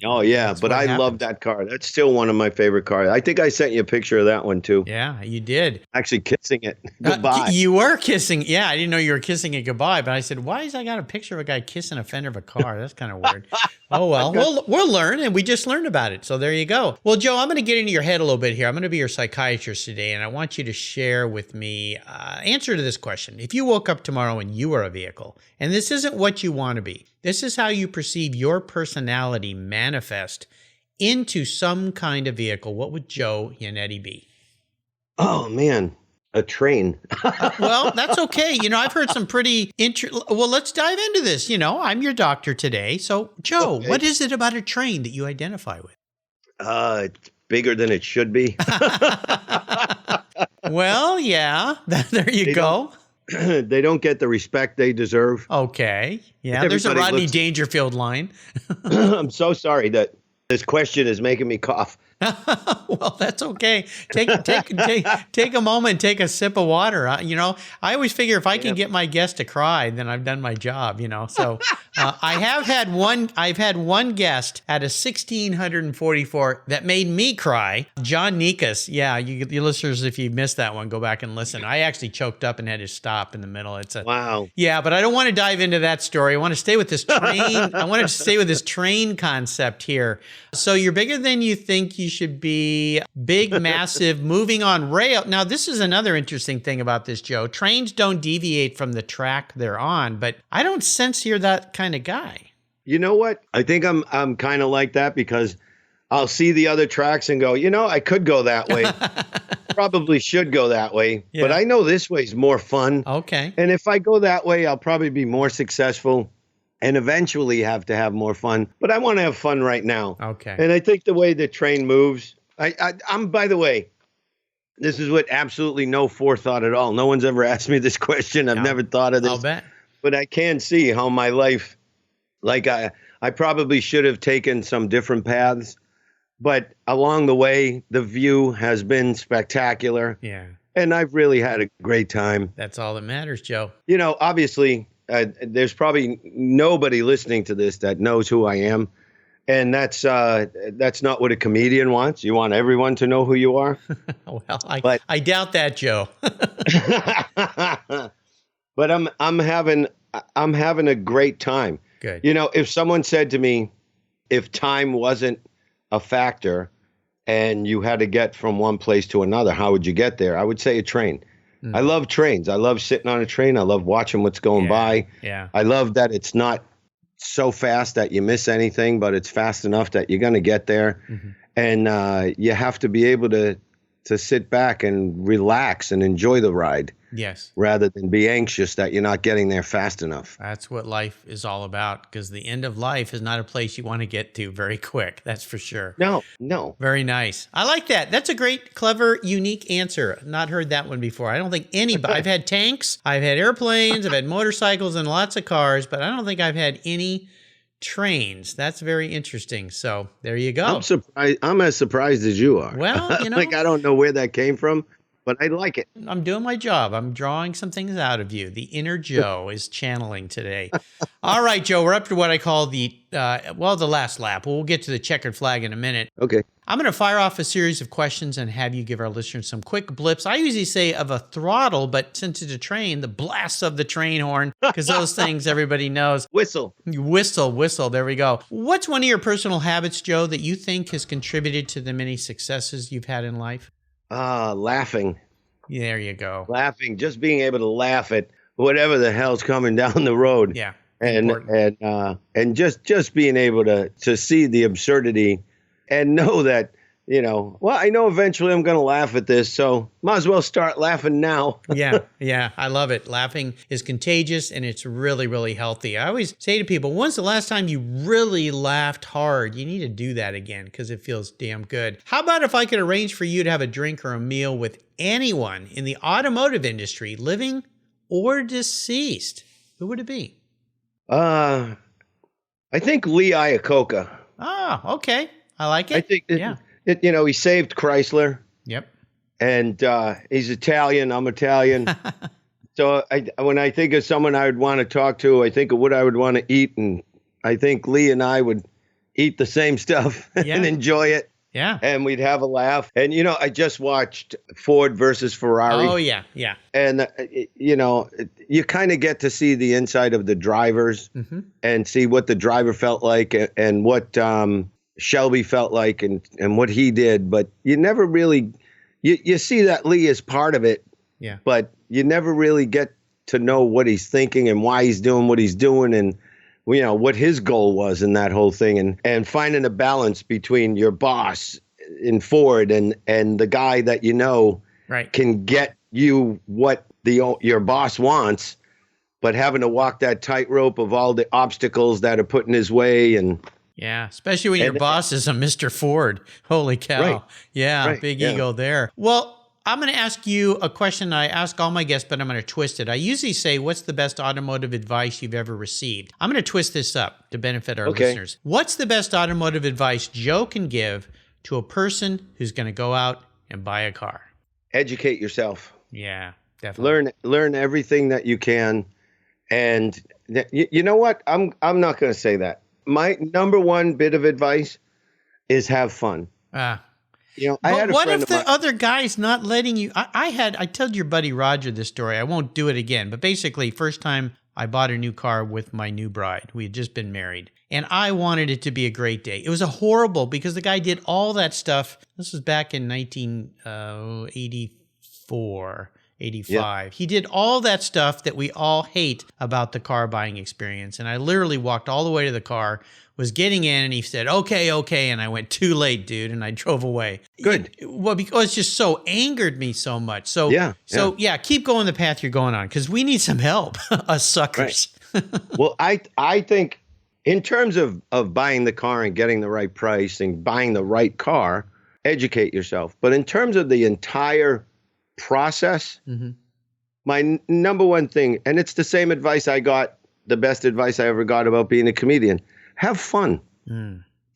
Oh, yeah. But I love that car. That's still one of my favorite cars. I think I sent you a picture of that one, too. Yeah, you did. Actually kissing it goodbye. You were kissing. Yeah, I didn't know you were kissing it goodbye. But I said, why has I got a picture of a guy kissing a fender of a car? That's kind of weird. Oh, well, we'll learn. And we just learned about it. So there you go. Well, Joe, I'm going to get into your head a little bit here. I'm going to be your psychiatrist today. And I want you to share with me answer to this question. If you woke up tomorrow and you were a vehicle, and this isn't what you want to be, this is how you perceive your personality manifest into some kind of vehicle, what would Joe Yannetty be? Oh, man. A train. Well, that's okay. You know, I've heard some pretty well, let's dive into this. You know, I'm your doctor today. So, Joe, what is it about a train that you identify with? It's bigger than it should be. Well, yeah. There you go. They don't get the respect they deserve. Okay. Yeah, there's a Rodney Dangerfield line. I'm so sorry that this question is making me cough. Well, that's okay. Take a moment, take a sip of water. You know, I always figure if I can get my guest to cry, then I've done my job. You know, so I've had one guest at a 1644 that made me cry. John Nikas. Yeah, you listeners, if you missed that one, go back and listen. I actually choked up and had to stop in the middle. Wow. Yeah, but I don't want to dive into that story. I want to stay with this train. I wanted to stay with this train concept here. So you're bigger than you think you should be, big, massive, moving on rail. Now, this is another interesting thing about this, Joe. Trains don't deviate from the track they're on, but I don't sense you're that kind of guy. You know what? I think I'm kind of like that because I'll see the other tracks and go, you know, I could go that way. Probably should go that way. Yeah. But I know this way is more fun. Okay. And if I go that way, I'll probably be more successful and eventually have to have more fun. But I want to have fun right now. Okay. And I think the way the train moves, I'm, by the way, this is with absolutely no forethought at all. No one's ever asked me this question. I've never thought of this. I'll bet. But I can see how my life, like I probably should have taken some different paths. But along the way, the view has been spectacular. Yeah. And I've really had a great time. That's all that matters, Joe. You know, obviously, there's probably nobody listening to this that knows who I am. And that's not what a comedian wants. You want everyone to know who you are. Well, I doubt that, Joe. But I'm having a great time. Good. You know, if someone said to me, if time wasn't a factor and you had to get from one place to another, how would you get there? I would say a train. Mm. I love trains. I love sitting on a train. I love watching what's going by. Yeah. I love that it's not so fast that you miss anything, but it's fast enough that you're going to get there. Mm-hmm. And you have to be able to sit back and relax and enjoy the ride. Yes. rather than be anxious that you're not getting there fast enough. That's what life is all about, because the end of life is not a place you want to get to very quick. That's for sure. No. Very nice. I like that. That's a great, clever, unique answer. Not heard that one before. I don't think anybody, I've had tanks, I've had airplanes, I've had motorcycles and lots of cars, but I don't think I've had any trains. That's very interesting. So there you go. I'm surprised. I'm as surprised as you are. Well, you know, like I don't know where that came from, but I like it. I'm doing my job. I'm drawing some things out of you. The inner Joe is channeling today. All right, Joe, we're up to what I call the last lap. We'll get to the checkered flag in a minute. Okay. I'm going to fire off a series of questions and have you give our listeners some quick blips. I usually say of a throttle, but since it's a train, the blasts of the train horn, because those things everybody knows. Whistle. You whistle. There we go. What's one of your personal habits, Joe, that you think has contributed to the many successes you've had in life? Laughing. There you go. Laughing. Just being able to laugh at whatever the hell's coming down the road. Yeah. And just being able to see the absurdity and know that, I know eventually I'm going to laugh at this, so might as well start laughing now. Yeah, I love it. Laughing is contagious, and it's really, really healthy. I always say to people, when's the last time you really laughed hard? You need to do that again because it feels damn good. How about if I could arrange for you to have a drink or a meal with anyone in the automotive industry, living or deceased? Who would it be? I think Lee Iacocca. Oh, okay. I like it. I think he saved Chrysler. Yep. And he's Italian. I'm Italian. So when I think of someone I would want to talk to, I think of what I would want to eat. And I think Lee and I would eat the same stuff and enjoy it. Yeah. And we'd have a laugh. And, I just watched Ford versus Ferrari. Oh, yeah. Yeah. And, you kind of get to see the inside of the drivers and see what the driver felt like and what Shelby felt like and what he did. But you never really, you see that Lee is part of it. Yeah. But you never really get to know what he's thinking and why he's doing what he's doing and, what his goal was in that whole thing and finding a balance between your boss in Ford and the guy that can get you what your boss wants, but having to walk that tightrope of all the obstacles that are put in his way. And yeah, especially when your boss is a Mr. Ford. Holy cow. Right. Yeah, Right. Big Yeah. ego there. Well, I'm going to ask you a question I ask all my guests, but I'm going to twist it. I usually say, what's the best automotive advice you've ever received? I'm going to twist this up to benefit our listeners. What's the best automotive advice Joe can give to a person who's going to go out and buy a car? Educate yourself. Yeah, definitely. Learn everything that you can. And you know what? I'm not going to say that. My number one bit of advice is have fun. I had a what friend if of the mine. other guy's not letting you? I told your buddy Roger this story. I won't do it again. But basically, first time I bought a new car with my new bride. We had just been married. And I wanted it to be a great day. It was horrible because the guy did all that stuff. This was back in 1984. 85. Yeah. He did all that stuff that we all hate about the car buying experience. And I literally walked all the way to the car, was getting in, and he said, okay. And I went, too late, dude. And I drove away. Good. Well, because it just so angered me so much. So keep going the path you're going on because we need some help, us suckers. Right. Well, I think in terms of buying the car and getting the right price and buying the right car, educate yourself. But in terms of the entire process, my number one thing, and it's the same advice I got, the best advice I ever got about being a comedian: have fun.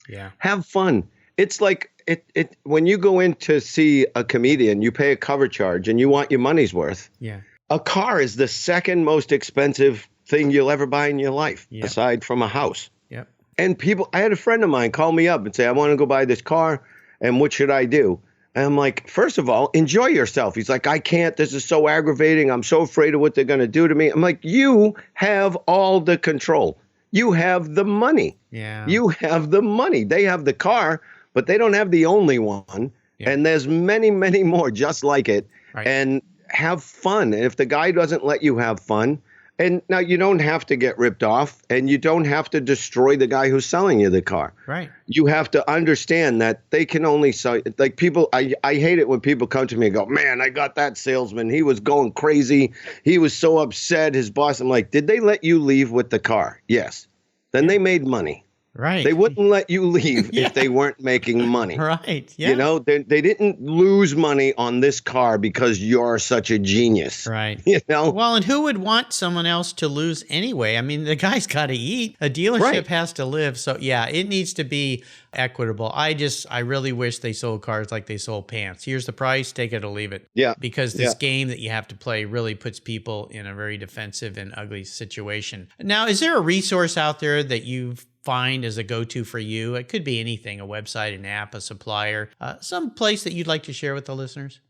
Yeah, have fun. It's like it when you go in to see a comedian, you pay a cover charge and you want your money's worth. Yeah, a car is the second most expensive thing you'll ever buy in your life, aside from a house. Yep. And I had a friend of mine call me up and say, I want to go buy this car, and what should I do? And I'm like, first of all, enjoy yourself. He's like, I can't. This is so aggravating. I'm so afraid of what they're going to do to me. I'm like, you have all the control. You have the money. Yeah. You have the money. They have the car, but they don't have the only one. Yeah. And there's many, many more just like it. Right. And have fun. And if the guy doesn't let you have fun, And now you don't have to get ripped off, and you don't have to destroy the guy who's selling you the car. Right. You have to understand that they can only sell, like people, I hate it when people come to me and go, man, I got that salesman. He was going crazy. He was so upset. His boss, I'm like, did they let you leave with the car? Yes. Then they made money. Right. They wouldn't let you leave if they weren't making money. Right. Yeah. You know, they didn't lose money on this car because you're such a genius. Right. You know? Well, and who would want someone else to lose anyway? I mean, the guy's got to eat. A dealership has to live. So, yeah, it needs to be equitable. I really wish they sold cars like they sold pants. Here's the price, take it or leave it. Yeah. Because this game that you have to play really puts people in a very defensive and ugly situation. Now, is there a resource out there that you find as a go-to for you? It could be anything, a website, an app, a supplier, some place that you'd like to share with the listeners?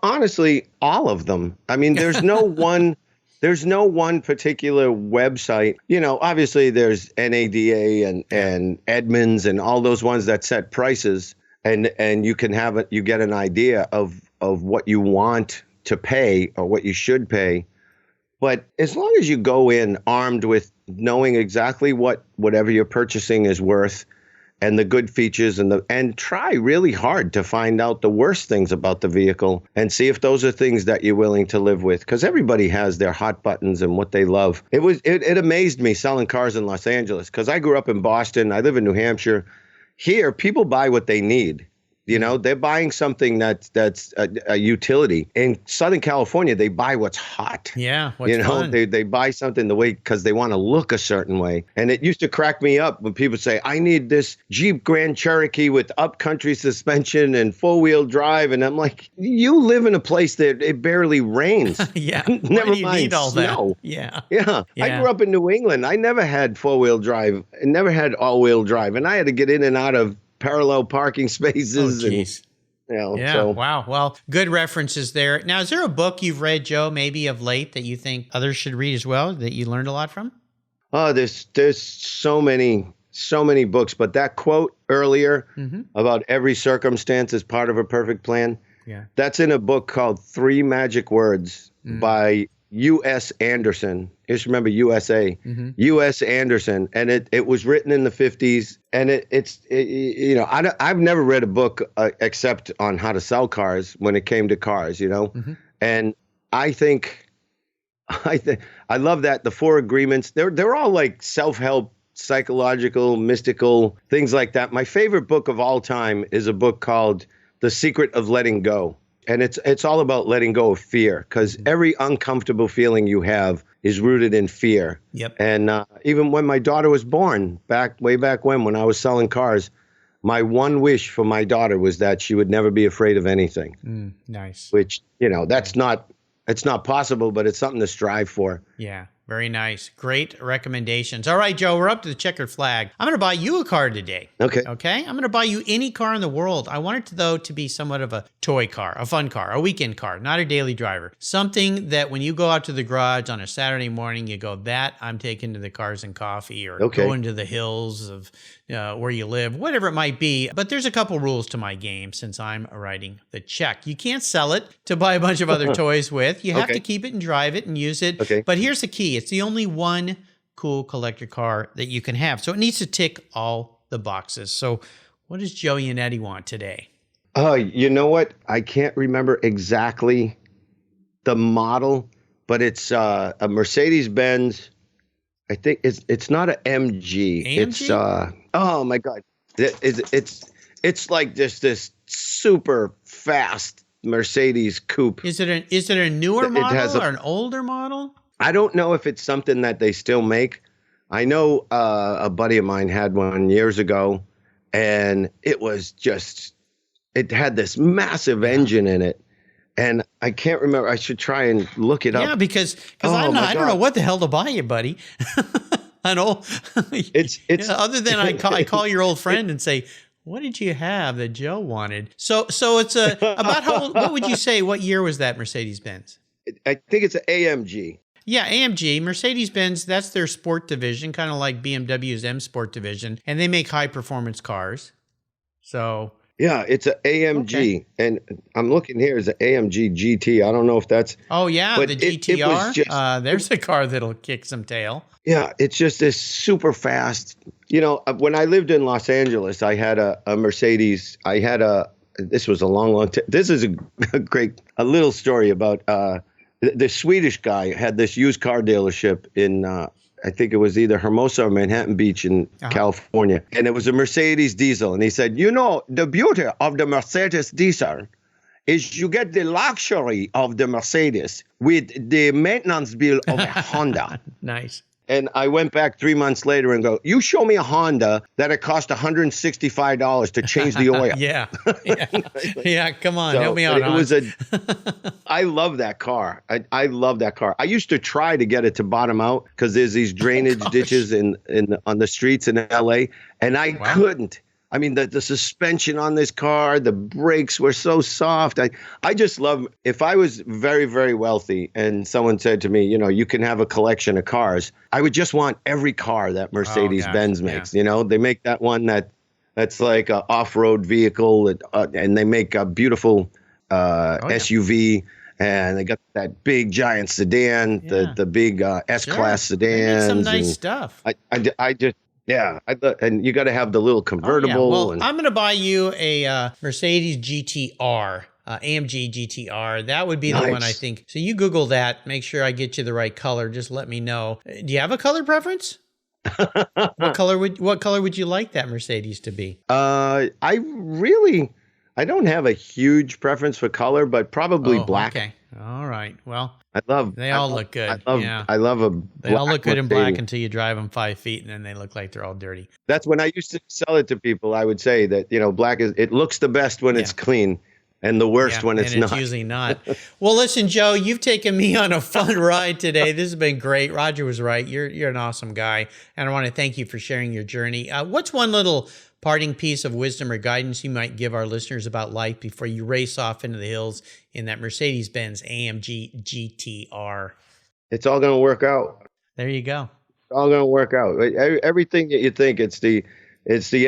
Honestly, all of them. I mean, there's no one particular website. You know, obviously there's NADA and Edmunds and all those ones that set prices, and you can have it. You get an idea of what you want to pay or what you should pay. But as long as you go in armed with knowing exactly whatever you're purchasing is worth, and the good features, and try really hard to find out the worst things about the vehicle and see if those are things that you're willing to live with. Because everybody has their hot buttons and what they love. It amazed me selling cars in Los Angeles, because I grew up in Boston. I live in New Hampshire. Here, people buy what they need. You know, they're buying something that's a utility. In Southern California, they buy what's hot. Yeah, what's fun. They buy something the way because they want to look a certain way. And it used to crack me up when people say, I need this Jeep Grand Cherokee with upcountry suspension and four-wheel drive. And I'm like, you live in a place that it barrely rains. Yeah. Never Why do you mind need all snow. that? Yeah. Yeah. I grew up in New England. I never had four-wheel drive. I never had all-wheel drive. And I had to get in and out of parallel parking spaces. Oh, geez. Yeah. So. Wow. Well, good references there. Now, is there a book you've read, Joe, maybe of late that you think others should read as well, that you learned a lot from? Oh, there's so many books, but that quote earlier about every circumstance is part of a perfect plan. Yeah. That's in a book called 3 Magic Words by U.S. Anderson. Just remember USA. U.S. Anderson. And it was written in the 50s. And I've never read a book except on how to sell cars when it came to cars, you know. And I love that the 4 agreements, they're all like self-help, psychological, mystical, things like that. My favorite book of all time is a book called The Secret of Letting Go. And it's all about letting go of fear, because every uncomfortable feeling you have is rooted in fear. Yep. And even when my daughter was born, way back when I was selling cars, my one wish for my daughter was that she would never be afraid of anything. Nice. Which, it's not possible, but it's something to strive for. Yeah. Very nice. Great recommendations. All right, Joe, we're up to the checkered flag. I'm going to buy you a car today. Okay. Okay? I'm going to buy you any car in the world. I want it, though, to be somewhat of a toy car, a fun car, a weekend car, not a daily driver. Something that when you go out to the garage on a Saturday morning, you go, that I'm taking to the Cars and Coffee, or going to the hills of where you live, whatever it might be. But there's a couple rules to my game since I'm writing the check. You can't sell it to buy a bunch of other toys with. You have to keep it and drive it and use it. Okay. But here's the key. It's the only one cool collector car that you can have. So it needs to tick all the boxes. So what does Joe Yannetty want today? Oh, you know what? I can't remember exactly the model, but it's a Mercedes-Benz. I think it's not an MG. AMG? It's oh my God. It's like just this super fast Mercedes coupe. Is it a newer model or an older model? I don't know if it's something that they still make. I know a buddy of mine had one years ago, and it had this massive engine in it. And I can't remember. I should try and look it up. Yeah, because I don't know what the hell to buy you, buddy. I know. Other than I call your old friend and say, what did you have that Joe wanted? So it's about how old, what would you say? What year was that Mercedes-Benz? I think it's an AMG. Yeah, AMG, Mercedes-Benz, that's their sport division, kind of like BMW's M Sport division, and they make high-performance cars. So Yeah, it's an AMG, and I'm looking here as an AMG GT. I don't know if that's. Oh yeah, but the it was GTR. just, There's a car that'll kick some tail. yeah, it's just this super fast. When I lived in Los Angeles, I had a Mercedes. This was a long time. This is a little story about the Swedish guy had this used car dealership in I think it was either Hermosa or Manhattan Beach in California. And it was a Mercedes diesel. And he said, the beauty of the Mercedes diesel is you get the luxury of the Mercedes with the maintenance bill of a Honda. Nice. And I went back 3 months later and go, you show me a Honda that it cost $165 to change the oil. Yeah. Yeah. Come on. So help me out. I love that car. I love that car. I used to try to get it to bottom out because there's these drainage ditches on the streets in LA, and I couldn't. I mean, the suspension on this car, the brakes were so soft. I just love, if I was very, very wealthy and someone said to me, you can have a collection of cars, I would just want every car that Mercedes-Benz makes. Yeah. They make that one that's like an off-road vehicle, and they make a beautiful SUV. And they got that big giant sedan, the big S-Class sedans. They make some nice stuff. I just. Yeah, and you got to have the little convertible. Well, I'm going to buy you a Mercedes GTR, AMG GTR. That would be the one, I think. So you Google that. Make sure I get you the right color. Just let me know. Do you have a color preference? What color would you like that Mercedes to be? I don't have a huge preference for color, but probably black. Okay. All right. Well, they all look good. I love they all look good in black until you drive them 5 feet, and then they look like they're all dirty. That's when I used to sell it to people. I would say that black it looks the best when it's clean, and the worst when it's not. It's usually not. Well, listen, Joe, you've taken me on a fun ride today. This has been great. Roger was right. You're an awesome guy, and I want to thank you for sharing your journey. What's one little parting piece of wisdom or guidance you might give our listeners about life before you race off into the hills in that Mercedes-Benz AMG GTR? It's all going to work out. There you go. It's all going to work out. Everything that you think it's the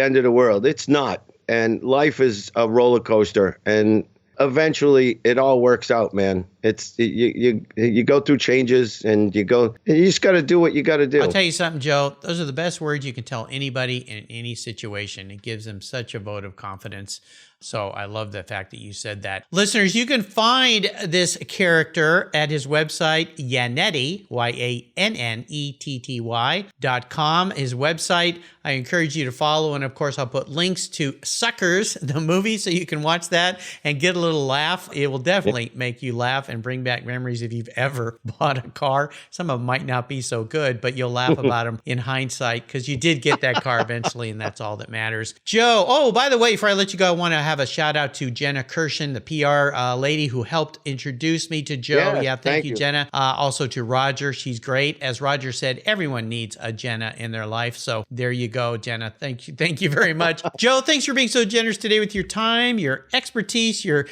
end of the world, it's not. And life is a roller coaster, and eventually it all works out, man. It's you go through changes, and you just got to do what you got to do. I'll tell you something, Joe. Those are the best words you can tell anybody in any situation. It gives them such a vote of confidence. So I love the fact that you said that. Listeners, you can find this character at his website, Yannetty, YANNETTY.com. His website, I encourage you to follow. And of course, I'll put links to Suckers, the movie, so you can watch that and get a little laugh. It will definitely make you laugh and bring back memories if you've ever bought a car. Some of them might not be so good, but you'll laugh about them in hindsight because you did get that car eventually, and that's all that matters. Joe, by the way, before I let you go, I want to have a shout out to Jenna Kirshen, the PR lady who helped introduce me to Joe. Yeah, thank you, Jenna. Also to Roger. She's great. As Roger said, everyone needs a Jenna in their life. So there you go, Jenna. Thank you. Thank you very much. Joe, thanks for being so generous today with your time, your expertise, your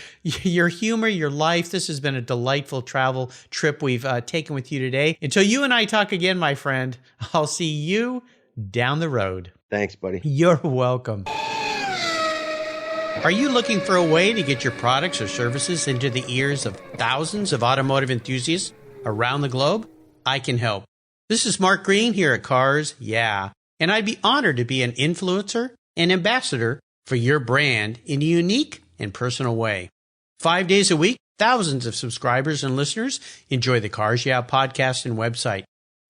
humor, your life. This has been a delightful travel trip we've taken with you today. Until you and I talk again, my friend, I'll see you down the road. Thanks, buddy. You're welcome. Are you looking for a way to get your products or services into the ears of thousands of automotive enthusiasts around the globe? I can help. This is Mark Green here at Cars Yeah, and I'd be honored to be an influencer and ambassador for your brand in a unique and personal way. 5 days a week, thousands of subscribers and listeners enjoy the Cars Yeah podcast and website.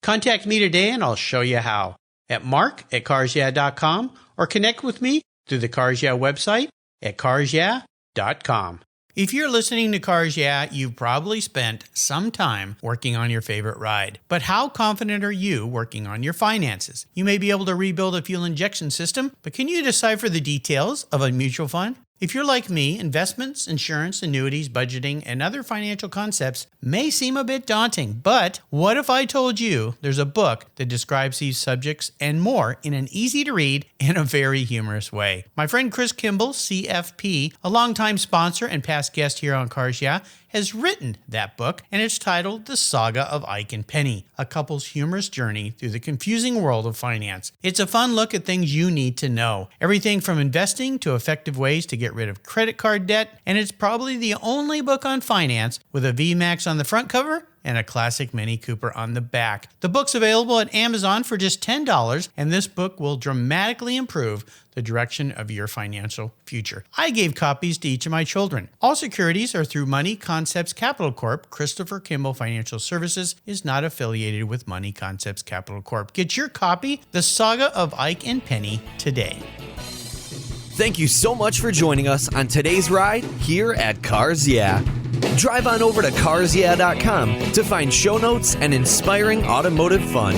Contact me today and I'll show you how at mark@carsyeah.com or connect with me through the Cars Yeah website at carsyeah.com. If you're listening to Cars Yeah, you've probably spent some time working on your favorite ride. But how confident are you working on your finances? You may be able to rebuild a fuel injection system, but can you decipher the details of a mutual fund? If you're like me, investments, insurance, annuities, budgeting, and other financial concepts may seem a bit daunting, but what if I told you there's a book that describes these subjects and more in an easy-to-read and a very humorous way? My friend Chris Kimball, CFP, a longtime sponsor and past guest here on Cars Yeah, has written that book, and it's titled The Saga of Ike and Penny, a couple's humorous journey through the confusing world of finance. It's a fun look at things you need to know. Everything from investing to effective ways to get get rid of credit card debt, and it's probably the only book on finance with a VMAX on the front cover and a classic Mini Cooper on the back. The book's available at Amazon for just $10, and this book will dramatically improve the direction of your financial future. I gave copies to each of my children. All securities are through Money Concepts Capital Corp. Christopher Kimball Financial Services is not affiliated with Money Concepts Capital Corp. Get your copy, The Saga of Ike and Penny, today. Thank you so much for joining us on today's ride here at Cars Yeah. Drive on over to carsyeah.com to find show notes and inspiring automotive fun.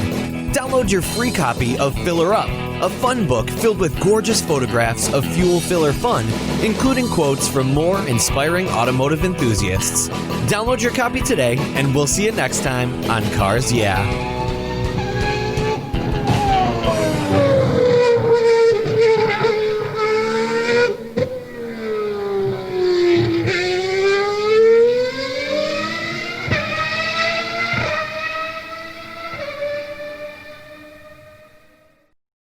Download your free copy of Filler Up, a fun book filled with gorgeous photographs of fuel filler fun, including quotes from more inspiring automotive enthusiasts. Download your copy today, and we'll see you next time on Cars Yeah.